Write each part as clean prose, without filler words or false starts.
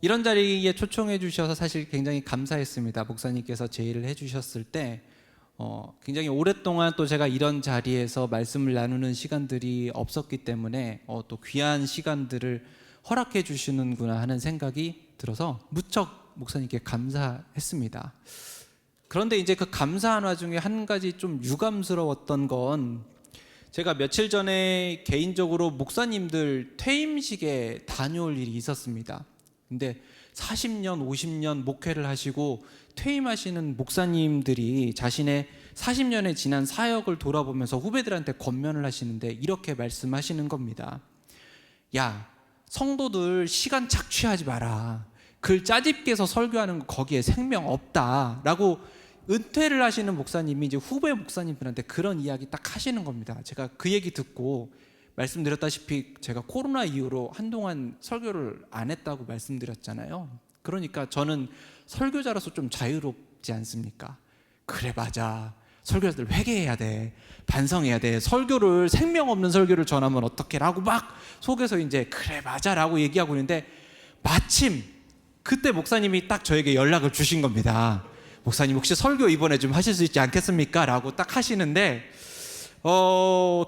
이런 자리에 초청해 주셔서 사실 굉장히 감사했습니다. 목사님께서 제의를 해 주셨을 때 굉장히 오랫동안 또 제가 이런 자리에서 말씀을 나누는 시간들이 없었기 때문에 또 귀한 시간들을 허락해 주시는구나 하는 생각이 들어서 무척 목사님께 감사했습니다. 그런데 이제 그 감사한 와중에 한 가지 좀 유감스러웠던 건, 제가 며칠 전에 개인적으로 목사님들 퇴임식에 다녀올 일이 있었습니다. 근데 40년, 50년 목회를 하시고 퇴임하시는 목사님들이 자신의 40년의 지난 사역을 돌아보면서 후배들한테 권면을 하시는데 이렇게 말씀하시는 겁니다. 야, 성도들 시간 착취하지 마라. 글 짜집게서 설교하는 거 거기에 생명 없다 라고 은퇴를 하시는 목사님이 이제 후배 목사님들한테 그런 이야기 딱 하시는 겁니다. 제가 그 얘기 듣고 말씀드렸다시피 제가 코로나 이후로 한동안 설교를 안 했다고 말씀드렸잖아요. 그러니까 저는 설교자로서 좀 자유롭지 않습니까? 그래, 맞아. 설교자들 회개해야 돼. 반성해야 돼. 설교를, 생명 없는 설교를 전하면 어떡해 라고 막 속에서 이제 그래 맞아 라고 얘기하고 있는데, 마침 그때 목사님이 딱 저에게 연락을 주신 겁니다. 목사님 혹시 설교 이번에 좀 하실 수 있지 않겠습니까? 라고 딱 하시는데,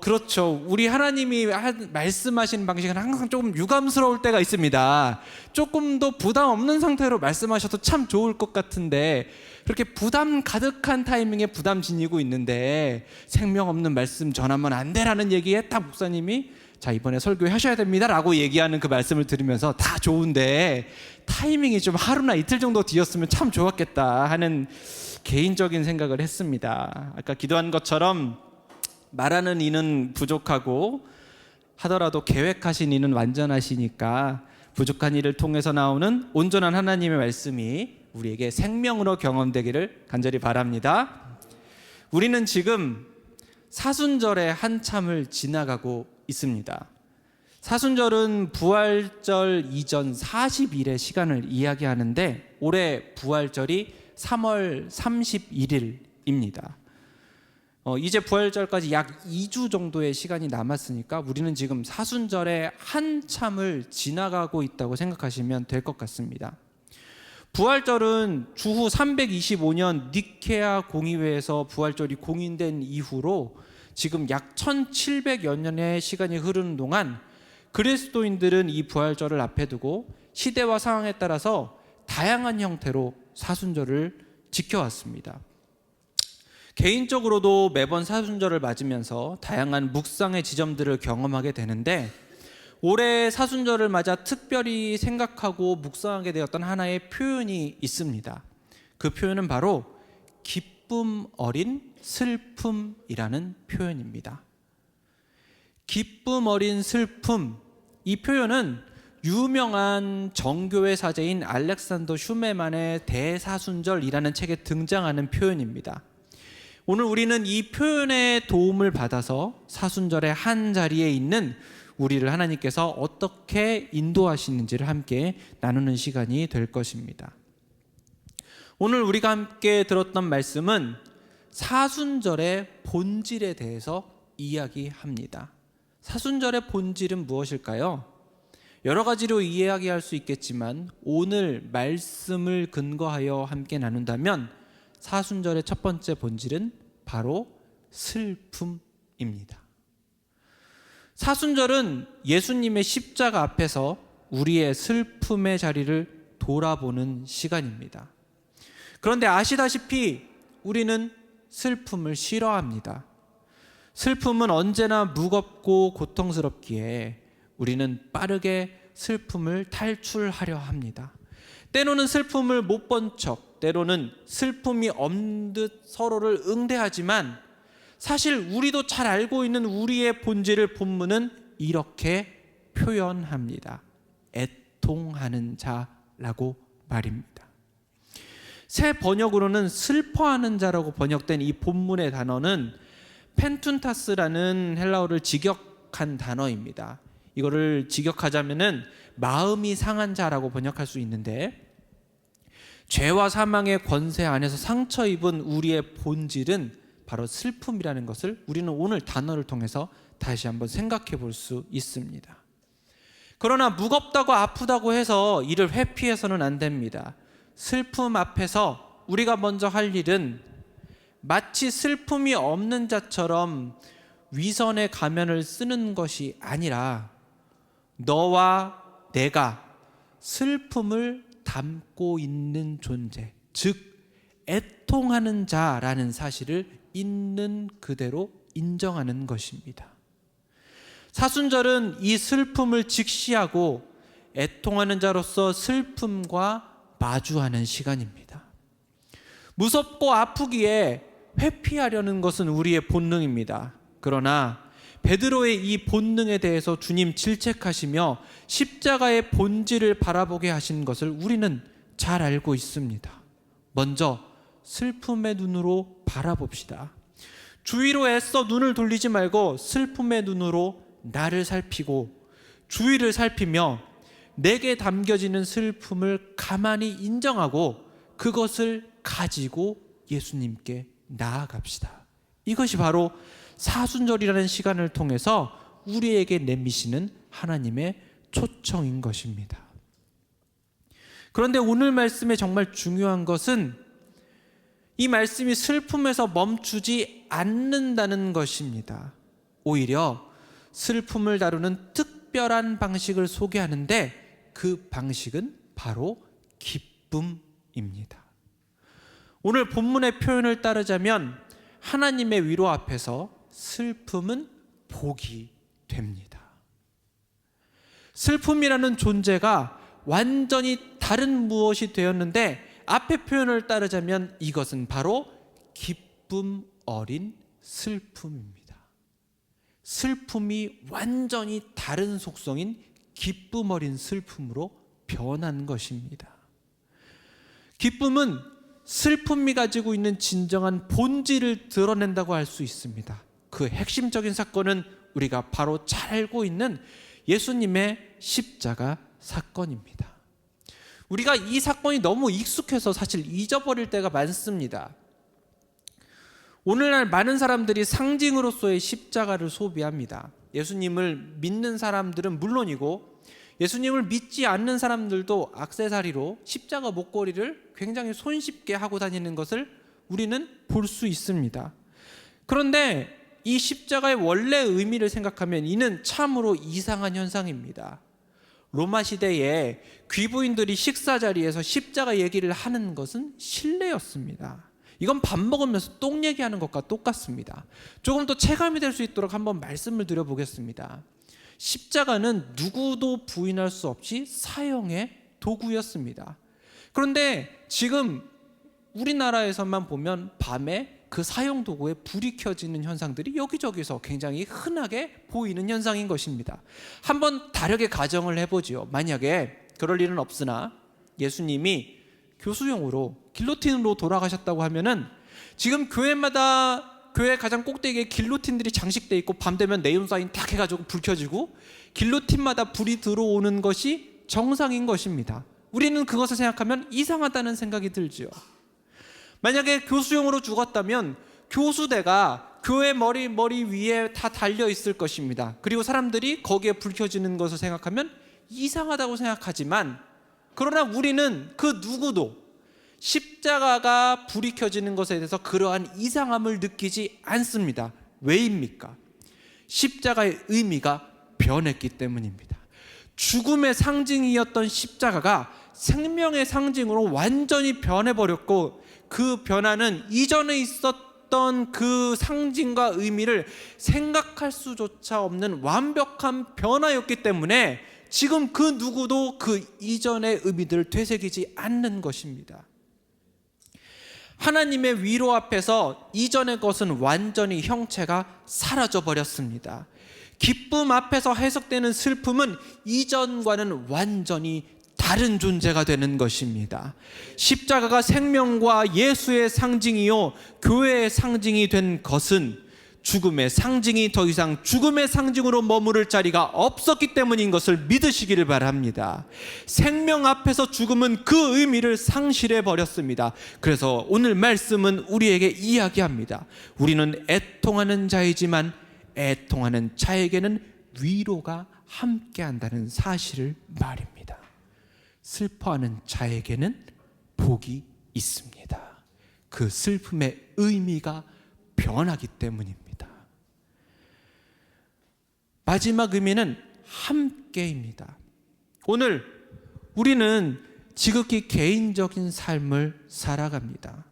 그렇죠. 우리 하나님이 말씀하시는 방식은 항상 조금 유감스러울 때가 있습니다. 조금 더 부담 없는 상태로 말씀하셔도 참 좋을 것 같은데, 그렇게 부담 가득한 타이밍에 부담 지니고 있는데 생명 없는 말씀 전하면 안 되라는 얘기에 딱 목사님이 자, 이번에 설교 하셔야 됩니다 라고 얘기하는 그 말씀을 들으면서 다 좋은데 타이밍이 좀 하루나 이틀 정도 뒤였으면 참 좋았겠다 하는 개인적인 생각을 했습니다. 아까 기도한 것처럼 말하는 이는 부족하고 하더라도 계획하신 이는 완전하시니까 부족한 일을 통해서 나오는 온전한 하나님의 말씀이 우리에게 생명으로 경험되기를 간절히 바랍니다. 우리는 지금 사순절의 한참을 지나가고 있습니다. 사순절은 부활절 이전 40일의 시간을 이야기하는데 올해 부활절이 3월 31일입니다. 이제 부활절까지 약 2주 정도의 시간이 남았으니까 우리는 지금 사순절의 한참을 지나가고 있다고 생각하시면 될 것 같습니다. 부활절은 주후 325년 니케아 공의회에서 부활절이 공인된 이후로 지금 약 1700여 년의 시간이 흐르는 동안 그리스도인들은 이 부활절을 앞에 두고 시대와 상황에 따라서 다양한 형태로 사순절을 지켜왔습니다. 개인적으로도 매번 사순절을 맞으면서 다양한 묵상의 지점들을 경험하게 되는데, 올해 사순절을 맞아 특별히 생각하고 묵상하게 되었던 하나의 표현이 있습니다. 그 표현은 바로 기쁨 어린 슬픔이라는 표현입니다. 기쁨 어린 슬픔, 이 표현은 유명한 정교회 사제인 알렉산더 슈메만의 대사순절이라는 책에 등장하는 표현입니다. 오늘 우리는 이 표현의 도움을 받아서 사순절의 한 자리에 있는 우리를 하나님께서 어떻게 인도하시는지를 함께 나누는 시간이 될 것입니다. 오늘 우리가 함께 들었던 말씀은 사순절의 본질에 대해서 이야기합니다. 사순절의 본질은 무엇일까요? 여러 가지로 이야기할 수 있겠지만 오늘 말씀을 근거하여 함께 나눈다면 사순절의 첫 번째 본질은 바로 슬픔입니다. 사순절은 예수님의 십자가 앞에서 우리의 슬픔의 자리를 돌아보는 시간입니다. 그런데 아시다시피 우리는 슬픔을 싫어합니다. 슬픔은 언제나 무겁고 고통스럽기에 우리는 빠르게 슬픔을 탈출하려 합니다. 때로는 슬픔을 못 본 척, 때로는 슬픔이 없는 듯 서로를 응대하지만 사실 우리도 잘 알고 있는 우리의 본질을 본문은 이렇게 표현합니다. 애통하는 자라고 말입니다. 새 번역으로는 슬퍼하는 자라고 번역된 이 본문의 단어는 펜툰타스라는 헬라어를 직역한 단어입니다. 이거를 직역하자면은 마음이 상한 자라고 번역할 수 있는데, 죄와 사망의 권세 안에서 상처 입은 우리의 본질은 바로 슬픔이라는 것을 우리는 오늘 단어를 통해서 다시 한번 생각해 볼 수 있습니다. 그러나 무겁다고 아프다고 해서 이를 회피해서는 안 됩니다. 슬픔 앞에서 우리가 먼저 할 일은 마치 슬픔이 없는 자처럼 위선의 가면을 쓰는 것이 아니라 너와 내가 슬픔을 담고 있는 존재, 즉 애통하는 자라는 사실을 있는 그대로 인정하는 것입니다. 사순절은 이 슬픔을 직시하고 애통하는 자로서 슬픔과 마주하는 시간입니다. 무섭고 아프기에 회피하려는 것은 우리의 본능입니다. 그러나 베드로의 이 본능에 대해서 주님 질책하시며 십자가의 본질을 바라보게 하신 것을 우리는 잘 알고 있습니다. 먼저 슬픔의 눈으로 바라봅시다. 주위로 애써 눈을 돌리지 말고 슬픔의 눈으로 나를 살피고 주위를 살피며 내게 담겨지는 슬픔을 가만히 인정하고 그것을 가지고 예수님께 나아갑시다. 이것이 바로 사순절이라는 시간을 통해서 우리에게 내미시는 하나님의 초청인 것입니다. 그런데 오늘 말씀에 정말 중요한 것은 이 말씀이 슬픔에서 멈추지 않는다는 것입니다. 오히려 슬픔을 다루는 특별한 방식을 소개하는데 그 방식은 바로 기쁨입니다. 오늘 본문의 표현을 따르자면 하나님의 위로 앞에서 슬픔은 복이 됩니다. 슬픔이라는 존재가 완전히 다른 무엇이 되었는데 앞의 표현을 따르자면 이것은 바로 기쁨 어린 슬픔입니다. 슬픔이 완전히 다른 속성인 기쁨 어린 슬픔으로 변한 것입니다. 기쁨은 슬픔이 가지고 있는 진정한 본질을 드러낸다고 할 수 있습니다. 그 핵심적인 사건은 우리가 바로 잘 알고 있는 예수님의 십자가 사건입니다. 우리가 이 사건이 너무 익숙해서 사실 잊어버릴 때가 많습니다. 오늘날 많은 사람들이 상징으로서의 십자가를 소비합니다. 예수님을 믿는 사람들은 물론이고 예수님을 믿지 않는 사람들도 액세서리로 십자가 목걸이를 굉장히 손쉽게 하고 다니는 것을 우리는 볼 수 있습니다. 그런데 이 십자가의 원래 의미를 생각하면 이는 참으로 이상한 현상입니다. 로마 시대에 귀부인들이 식사 자리에서 십자가 얘기를 하는 것은 실례였습니다. 이건 밥 먹으면서 똥 얘기하는 것과 똑같습니다. 조금 더 체감이 될 수 있도록 한번 말씀을 드려보겠습니다. 십자가는 누구도 부인할 수 없이 사형의 도구였습니다. 그런데 지금 우리나라에서만 보면 밤에 그 사형 도구에 불이 켜지는 현상들이 여기저기서 굉장히 흔하게 보이는 현상인 것입니다. 한번 다르게 가정을 해보지요. 만약에 그럴 일은 없으나 예수님이 교수형으로 길로틴으로 돌아가셨다고 하면은 지금 교회마다 교회 가장 꼭대기에 길로틴들이 장식돼 있고 밤 되면 네온사인 딱 해가지고 불 켜지고 길로틴마다 불이 들어오는 것이 정상인 것입니다. 우리는 그것을 생각하면 이상하다는 생각이 들지요. 만약에 교수형으로 죽었다면 교수대가 교회 머리 위에 다 달려 있을 것입니다. 그리고 사람들이 거기에 불 켜지는 것을 생각하면 이상하다고 생각하지만 그러나 우리는 그 누구도 십자가가 불이 켜지는 것에 대해서 그러한 이상함을 느끼지 않습니다. 왜입니까? 십자가의 의미가 변했기 때문입니다. 죽음의 상징이었던 십자가가 생명의 상징으로 완전히 변해버렸고 그 변화는 이전에 있었던 그 상징과 의미를 생각할 수조차 없는 완벽한 변화였기 때문에 지금 그 누구도 그 이전의 의미들을 되새기지 않는 것입니다. 하나님의 위로 앞에서 이전의 것은 완전히 형체가 사라져 버렸습니다. 기쁨 앞에서 해석되는 슬픔은 이전과는 완전히 다른 존재가 되는 것입니다. 십자가가 생명과 예수의 상징이요 교회의 상징이 된 것은 죽음의 상징이 더 이상 죽음의 상징으로 머무를 자리가 없었기 때문인 것을 믿으시기를 바랍니다. 생명 앞에서 죽음은 그 의미를 상실해 버렸습니다. 그래서 오늘 말씀은 우리에게 이야기합니다. 우리는 애통하는 자이지만 애통하는 자에게는 위로가 함께한다는 사실을 말입니다. 슬퍼하는 자에게는 복이 있습니다. 그 슬픔의 의미가 변하기 때문입니다. 마지막 의미는 함께입니다. 오늘 우리는 지극히 개인적인 삶을 살아갑니다.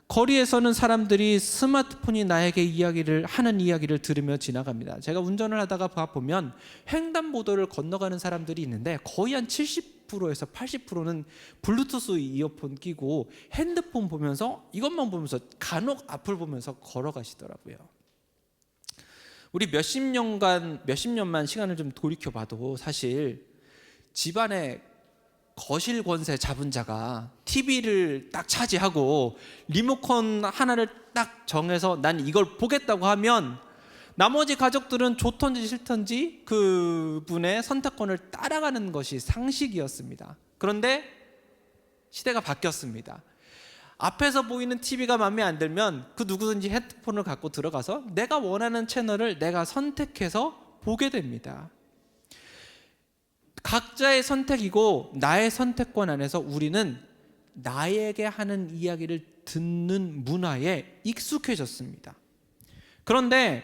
거리에서는 사람들이 스마트폰이 나에게 하는 이야기를 들으며 지나갑니다. 제가 운전을 하다가 보면 횡단보도를 건너가는 사람들이 있는데 거의 한 70%에서 80%는 블루투스 이어폰 끼고 핸드폰 보면서 이것만 보면서 간혹 앞을 보면서 걸어가시더라고요. 우리 몇십 년만 시간을 좀 돌이켜봐도 사실 집안에 거실 권세 잡은 자가 TV를 딱 차지하고 리모컨 하나를 딱 정해서 난 이걸 보겠다고 하면 나머지 가족들은 좋던지 싫던지 그분의 선택권을 따라가는 것이 상식이었습니다. 그런데 시대가 바뀌었습니다. 앞에서 보이는 TV가 마음에 안 들면 그 누구든지 헤드폰을 갖고 들어가서 내가 원하는 채널을 내가 선택해서 보게 됩니다. 각자의 선택이고 나의 선택권 안에서 우리는 나에게 하는 이야기를 듣는 문화에 익숙해졌습니다. 그런데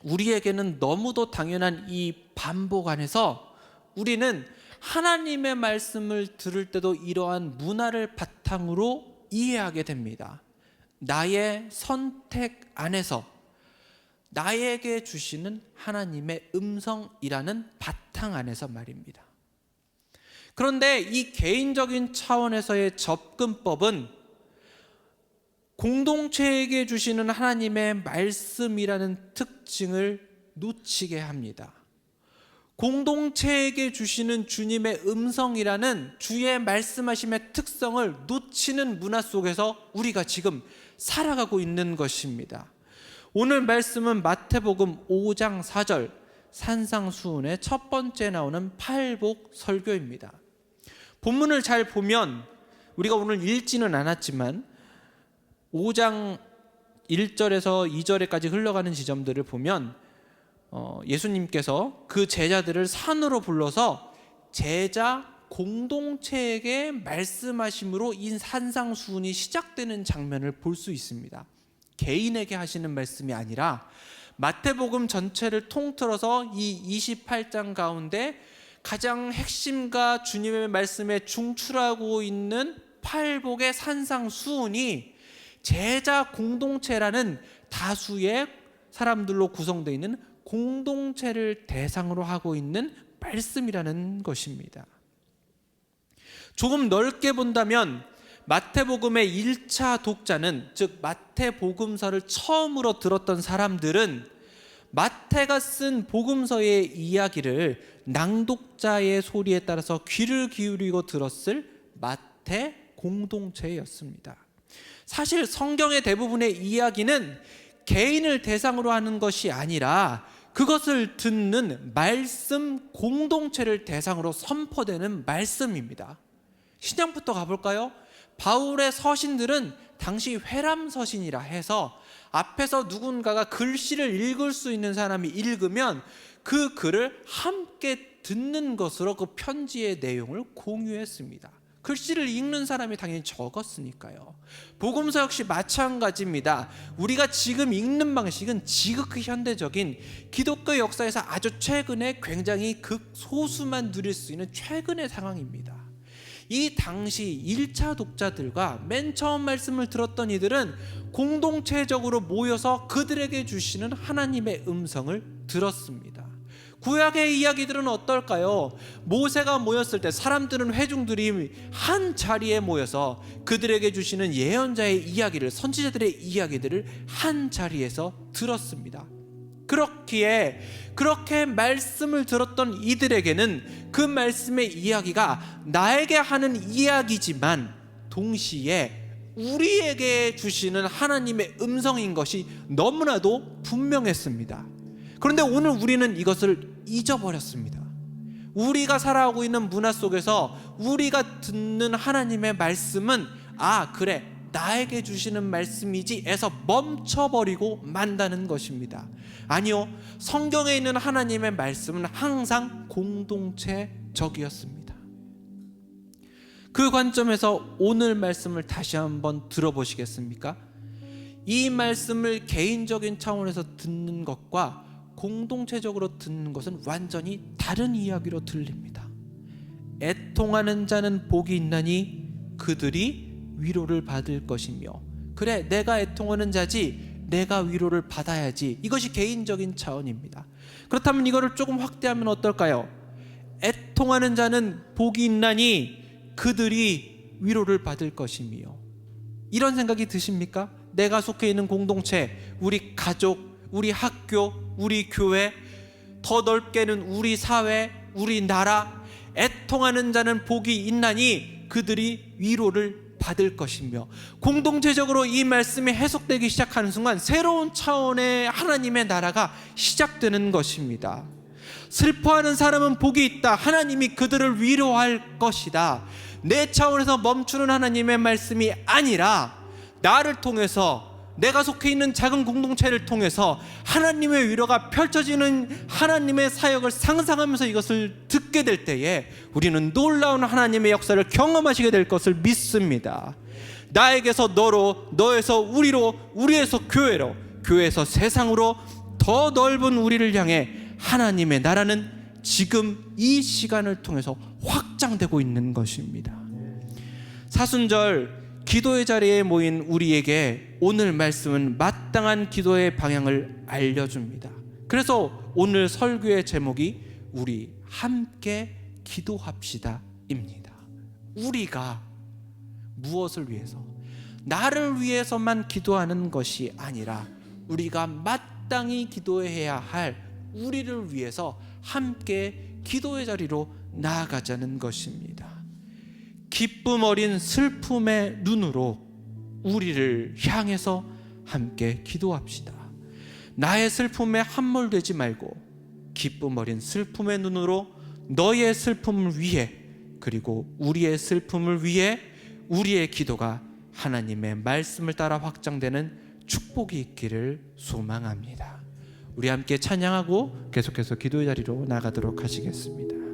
우리에게는 너무도 당연한 이 반복 안에서 우리는 하나님의 말씀을 들을 때도 이러한 문화를 바탕으로 이해하게 됩니다. 나의 선택 안에서 나에게 주시는 하나님의 음성이라는 바탕 안에서 말입니다. 그런데 이 개인적인 차원에서의 접근법은 공동체에게 주시는 하나님의 말씀이라는 특징을 놓치게 합니다. 공동체에게 주시는 주님의 음성이라는 주의 말씀하심의 특성을 놓치는 문화 속에서 우리가 지금 살아가고 있는 것입니다. 오늘 말씀은 마태복음 5장 4절 산상수훈의 첫 번째 나오는 팔복 설교입니다. 본문을 잘 보면 우리가 오늘 읽지는 않았지만 5장 1절에서 2절에까지 흘러가는 지점들을 보면 예수님께서 그 제자들을 산으로 불러서 제자 공동체에게 말씀하심으로 이 산상수훈이 시작되는 장면을 볼 수 있습니다. 개인에게 하시는 말씀이 아니라 마태복음 전체를 통틀어서 이 28장 가운데 가장 핵심과 주님의 말씀에 중추하고 있는 팔복의 산상수훈이 제자 공동체라는 다수의 사람들로 구성되어 있는 공동체를 대상으로 하고 있는 말씀이라는 것입니다. 조금 넓게 본다면 마태복음의 1차 독자는, 즉 마태복음서를 처음으로 들었던 사람들은 마태가 쓴 복음서의 이야기를 낭독자의 소리에 따라서 귀를 기울이고 들었을 마태 공동체였습니다. 사실 성경의 대부분의 이야기는 개인을 대상으로 하는 것이 아니라 그것을 듣는 말씀 공동체를 대상으로 선포되는 말씀입니다. 신약부터 가볼까요? 바울의 서신들은 당시 회람서신이라 해서 앞에서 누군가가 글씨를 읽을 수 있는 사람이 읽으면 그 글을 함께 듣는 것으로 그 편지의 내용을 공유했습니다. 글씨를 읽는 사람이 당연히 적었으니까요. 복음서 역시 마찬가지입니다. 우리가 지금 읽는 방식은 지극히 현대적인 기독교 역사에서 아주 최근에 굉장히 극소수만 누릴 수 있는 최근의 상황입니다. 이 당시 1차 독자들과 맨 처음 말씀을 들었던 이들은 공동체적으로 모여서 그들에게 주시는 하나님의 음성을 들었습니다. 구약의 이야기들은 어떨까요? 모세가 모였을 때 사람들은 회중들이 한 자리에 모여서 그들에게 주시는 예언자의 이야기를, 선지자들의 이야기들을 한 자리에서 들었습니다. 그렇기에 그렇게 말씀을 들었던 이들에게는 그 말씀의 이야기가 나에게 하는 이야기지만 동시에 우리에게 주시는 하나님의 음성인 것이 너무나도 분명했습니다. 그런데 오늘 우리는 이것을 잊어버렸습니다. 우리가 살아가고 있는 문화 속에서 우리가 듣는 하나님의 말씀은 그래, 나에게 주시는 말씀이지 에서 멈춰버리고 만다는 것입니다. 아니요, 성경에 있는 하나님의 말씀은 항상 공동체적이었습니다. 그 관점에서 오늘 말씀을 다시 한번 들어보시겠습니까? 이 말씀을 개인적인 차원에서 듣는 것과 공동체적으로 듣는 것은 완전히 다른 이야기로 들립니다. 애통하는 자는 복이 있나니 그들이 위로를 받을 것이며, 그래, 내가 애통하는 자지, 내가 위로를 받아야지. 이것이 개인적인 차원입니다. 그렇다면 이거를 조금 확대하면 어떨까요? 애통하는 자는 복이 있나니 그들이 위로를 받을 것이며, 이런 생각이 드십니까? 내가 속해 있는 공동체, 우리 가족, 우리 학교, 우리 교회, 더 넓게는 우리 사회, 우리 나라, 애통하는 자는 복이 있나니 그들이 위로를 받을 것이며, 공동체적으로 이 말씀이 해석되기 시작하는 순간 새로운 차원의 하나님의 나라가 시작되는 것입니다. 슬퍼하는 사람은 복이 있다. 하나님이 그들을 위로할 것이다. 내 차원에서 멈추는 하나님의 말씀이 아니라 나를 통해서, 내가 속해 있는 작은 공동체를 통해서 하나님의 위로가 펼쳐지는 하나님의 사역을 상상하면서 이것을 듣게 될 때에 우리는 놀라운 하나님의 역사를 경험하시게 될 것을 믿습니다. 나에게서 너로, 너에서 우리로, 우리에서 교회로, 교회에서 세상으로 더 넓은 우리를 향해 하나님의 나라는 지금 이 시간을 통해서 확장되고 있는 것입니다. 사순절 기도의 자리에 모인 우리에게 오늘 말씀은 마땅한 기도의 방향을 알려줍니다. 그래서 오늘 설교의 제목이 우리 함께 기도합시다 입니다. 우리가 무엇을 위해서? 나를 위해서만 기도하는 것이 아니라 우리가 마땅히 기도해야 할 우리를 위해서 함께 기도의 자리로 나아가자는 것입니다. 기쁨 어린 슬픔의 눈으로 우리를 향해서 함께 기도합시다. 나의 슬픔에 함몰되지 말고 기쁨 어린 슬픔의 눈으로 너의 슬픔을 위해, 그리고 우리의 슬픔을 위해 우리의 기도가 하나님의 말씀을 따라 확장되는 축복이 있기를 소망합니다. 우리 함께 찬양하고 계속해서 기도의 자리로 나가도록 하시겠습니다.